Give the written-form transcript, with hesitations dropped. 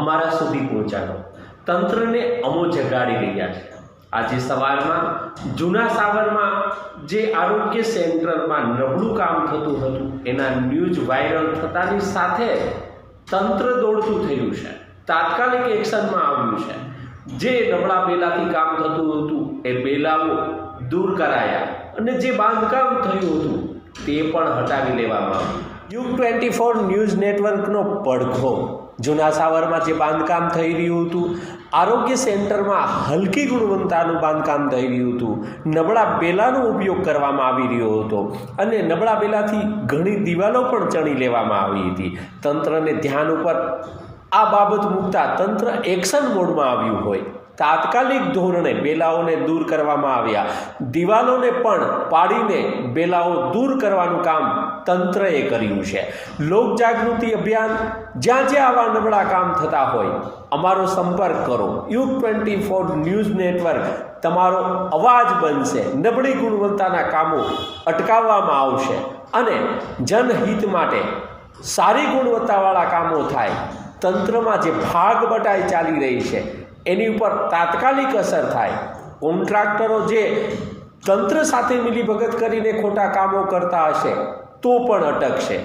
અમારા સુધી પહોંચાડો. તંત્રને અમો જગાડી રહ્યા છે. આજે સવારમાં જૂના સાવરમાં જે આરોગ્ય સેન્ટરમાં નબળું કામ થતું હતું એના ન્યૂઝ વાયરલ થતાની સાથે તંત્ર દોડતું થયું છે, તાત્કાલિક એક્શનમાં આવ્યું છે. જે નબળા બેલાથી કામ થતું હતું એ બેલાઓ દૂર કરાયા અને જે બાંધકામ થયું હતું તે પણ હટાવી લેવામાં આવ્યું. યુગ 24 ન્યૂઝ નેટવર્કનો પડઘો. જૂના સાવરમાં જે બાંધકામ થઈ રહ્યું હતું, આરોગ્ય સેન્ટરમાં હલકી ગુણવત્તાનું બાંધકામ થઈ રહ્યું હતું, નબળા બેલાનો ઉપયોગ કરવામાં આવી રહ્યો હતો અને નબળા બેલાથી ઘણી દિવાલો પણ ચણી લેવામાં આવી હતી. તંત્રને ધ્યાન ઉપર આ બાબત મૂકતા તંત્ર એક્શન મોડમાં આવ્યું હોય. તાત્કાલિક ધોરણે બેલાઓને દૂર કરવામાં આવ્યા. દિવાલોને પણ પાડીને બેલાઓ દૂર કરવાનું કામ તંત્રએ કર્યું છે. લોક જાગૃતિ અભિયાન, જ્યાં જ્યાં આવા નબળા કામ થતા હોય અમારો સંપર્ક કરો. યુગ 24 ન્યૂઝ નેટવર્ક તમારો અવાજ બનશે. નબળી ગુણવત્તાના કામો અટકાવવામાં આવશે અને જનહિત માટે સારી ગુણવત્તાવાળા કામો થાય. તંત્રમાં જે ભાગ બટાઈ ચાલી રહી છે એની ઉપર તાત્કાલિક અસર થાય. કોન્ટ્રાક્ટરો જે તંત્ર સાથે મિલીભગત કરીને ખોટા કામો કરતા હશે તો પણ અટકશે.